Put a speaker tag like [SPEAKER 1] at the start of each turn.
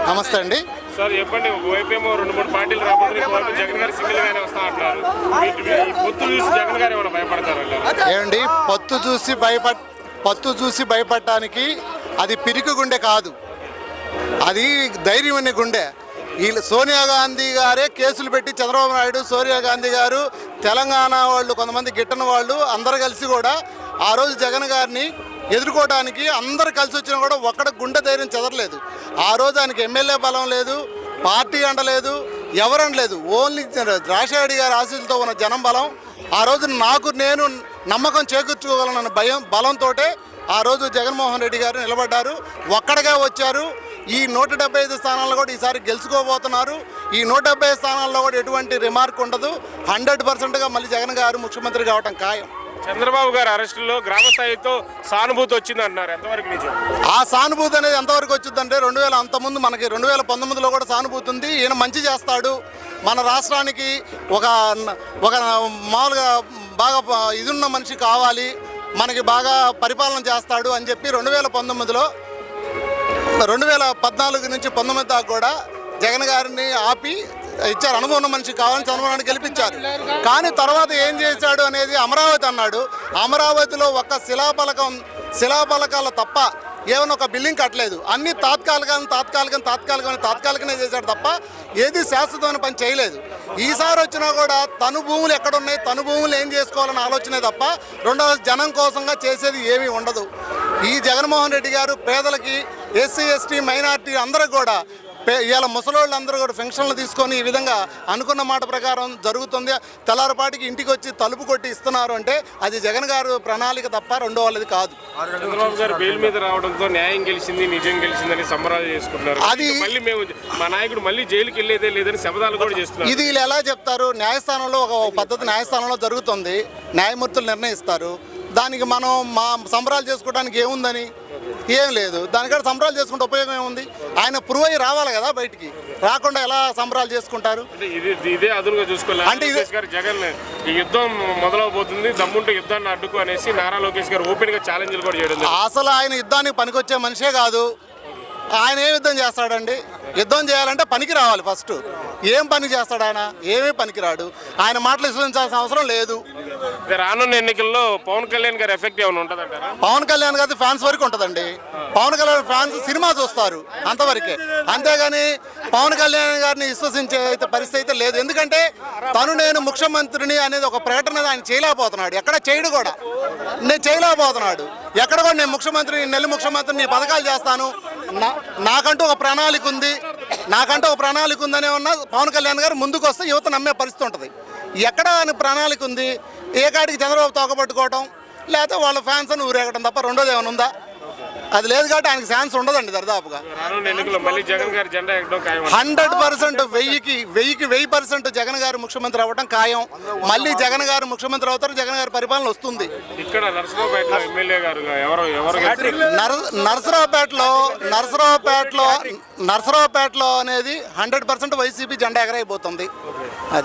[SPEAKER 1] నమస్తే అండి.
[SPEAKER 2] సార్ చెప్పండి, ఒకవైపేమో 2-3 పార్టీలు రాబోతుంది, ఒకవైపు జగన్ గారు సింగిల్ గానే వస్తా అంటున్నారు. పొత్తు చూసి జగన్ గారు ఏమైనా భయపడతారు?
[SPEAKER 1] ఏమండి, పొత్తు చూసి భయపడటానికి అది పిరికి గుండె కాదు, అది ధైర్యం అనే గుండె. వీళ్ళు సోనియా గాంధీ గారే కేసులు పెట్టి చంద్రబాబు నాయుడు, సోనియా గాంధీ గారు, తెలంగాణ వాళ్ళు, కొంతమంది గిట్టని వాళ్ళు అందరు కలిసి కూడా ఆ రోజు జగన్ గారిని ఎదుర్కోవడానికి అందరు కలిసి వచ్చినా కూడా ఒక్కడ గుండె ధైర్యం చెదరలేదు. ఆ రోజు ఆయనకి ఎమ్మెల్యే బలం లేదు, పార్టీ అండలేదు, ఎవరండలేదు. ఓన్లీ రాజశేఖర్ గారి ఆశీస్సులతో ఉన్న జనం బలం. ఆ రోజు నేను నమ్మకం చేకూర్చుకోగలనన్న బలంతో ఆ రోజు జగన్మోహన్ రెడ్డి గారు నిలబడ్డారు. ఒక్కడగా వచ్చారు. ఈ 175 స్థానాల్లో కూడా ఈసారి గెలుచుకోబోతున్నారు. ఈ 175 స్థానాల్లో కూడా ఎటువంటి రిమార్క్ ఉండదు. 100%గా మళ్ళీ జగన్ గారు ముఖ్యమంత్రి కావటం ఖాయం.
[SPEAKER 2] చంద్రబాబు గారు అరెస్టులో గ్రామ స్థాయితో సానుభూతి వచ్చింది అంటున్నారు, ఎంతవరకు నిజం? ఆ
[SPEAKER 1] సానుభూతి అనేది ఎంతవరకు వచ్చిందంటే 2019లో కూడా సానుభూతి ఉంది. ఈయన మంచి చేస్తాడు, మన రాష్ట్రానికి ఒక మామూలుగా బాగా ఇదున్న మనిషి కావాలి, మనకి బాగా పరిపాలన చేస్తాడు అని చెప్పి 2014 నుంచి 19 దాకా కూడా జగన్ గారిని ఆపి ఇచ్చారు. అనుభవం ఉన్న మనిషి కావాలని చంద్రబాబు గెలిపించారు. కానీ తర్వాత ఏం చేశాడు అనేది అమరావతి అన్నాడు. అమరావతిలో ఒక్క శిలాపలకాలు తప్ప ఏమైనా ఒక బిల్డింగ్ కట్టలేదు. అన్ని తాత్కాలికనే చేశాడు తప్ప ఏది శాశ్వతమైన పని చేయలేదు. ఈసారి వచ్చినా కూడా తను భూములు ఎక్కడున్నాయి, తను భూములు ఏం చేసుకోవాలని ఆలోచనే తప్ప రెండోది జనం కోసంగా చేసేది ఏమీ ఉండదు. ఈ జగన్మోహన్ రెడ్డి గారు పేదలకి, ఎస్సీ ఎస్టీ మైనార్టీ అందరూ కూడా ఇలా ముసలోళ్ళు అందరూ కూడా పెన్షన్లు తీసుకొని ఈ విధంగా అనుకున్న మాట ప్రకారం జరుగుతుంది. తెల్లారిపాటికి ఇంటికి వచ్చి తలుపు కొట్టి ఇస్తున్నారు అంటే అది జగన్ గారు ప్రణాళిక తప్ప రెండో వాళ్ళది కాదు.
[SPEAKER 2] చంద్రబాబు గారు బెయిల్ మీద రావడంతో న్యాయం గెలిచింది, నిజం గెలిచిందని సంబరాలు చేసుకుంటున్నారు. అది మళ్ళీ మా నాయకుడు మళ్ళీ జైలుకి వెళ్ళేదే లేదని శపథాలు కూడా చేస్తున్నారు.
[SPEAKER 1] ఇది వీళ్ళు ఎలా చెప్తారు? న్యాయస్థానంలో ఒక పద్ధతి న్యాయస్థానంలో జరుగుతుంది, న్యాయమూర్తులు నిర్ణయిస్తారు. దానికి మనం సంబరాలు చేసుకోవడానికి ఏముందని? ఏం లేదు. దానికంటే సంబరాలు చేసుకుంటే ఉపయోగం ఏముంది? ఆయన ప్రూవ్ అయ్యి రావాలి కదా, బయటికి రాకుండా ఎలా సంబరాలు చేసుకుంటారు?
[SPEAKER 2] ఇదే అదునుగా చూసుకోవాలి అంటే జగన్ ఈ యుద్ధం మొదలవబోతుంది, దమ్ముంటే యుద్ధాన్ని అడ్డుకు అనేసి నారా లోకేష్ గారు ఓపెన్ గా ఛాలెంజ్లు కూడా చేయడం.
[SPEAKER 1] అసలు ఆయన యుద్ధానికి పనికొచ్చే మనిషే కాదు. ఆయన ఏ యుద్ధం చేస్తాడండి? యుద్ధం చేయాలంటే పనికి రావాలి ఫస్ట్. ఏం పని చేస్తాడు ఆయన? ఏమీ పనికిరాడు. ఆయన మాటలు విశ్వసించాల్సిన అవసరం లేదు.
[SPEAKER 2] రానున్న ఎన్నికల్లో పవన్ కళ్యాణ్ గారి ఎఫెక్ట్ ఏమైనా ఉంటుందంటారా?
[SPEAKER 1] పవన్ కళ్యాణ్ గారి ఫ్యాన్స్ వరకు ఉంటుందండి. పవన్ కళ్యాణ్ ఫ్యాన్స్ సినిమా చూస్తారు అంతవరకే, అంతేగాని పవన్ కళ్యాణ్ గారిని విశ్వసించే పరిస్థితి అయితే లేదు. ఎందుకంటే నేను ముఖ్యమంత్రిని అనేది ఒక ప్రకటన ఆయన చేయలేకపోతున్నాడు. ఎక్కడ చేయడు కూడా, నేను చేయలేకపోతున్నాడు. ఎక్కడ కూడా నేను నెల్లి ముఖ్యమంత్రిని పథకాలు చేస్తాను, నాకంటూ ఒక ప్రణాళిక ఉందనే ఉన్న పవన్ కళ్యాణ్ గారు ముందుకు వస్తే యువత నమ్మే పరిస్థితి ఉంటుంది. ఎక్కడ ఆయన ప్రణాళిక ఉంది? ఏ కాడికి చంద్రబాబు తోకపట్టుకోవటం, లేకపోతే వాళ్ళ ఫ్యాన్స్ అని ఊరేగటం తప్ప రెండోది ఏమైనా ఉందా? అది లేదు కాబట్టి ఆయనకి ఛాన్స్ ఉండదండి. దరిదాపుగా 100% 1000% జగన్ గారు ముఖ్యమంత్రి అవ్వడం ఖాయం. మళ్ళీ జగన్ గారు ముఖ్యమంత్రి అవుతారు, జగన్ గారి పరిపాలన వస్తుంది.
[SPEAKER 2] ఇక్కడ
[SPEAKER 1] నర్సరావుపేటలో అనేది 100% వైసీపీ జెండా ఎగరైపోతుంది. అది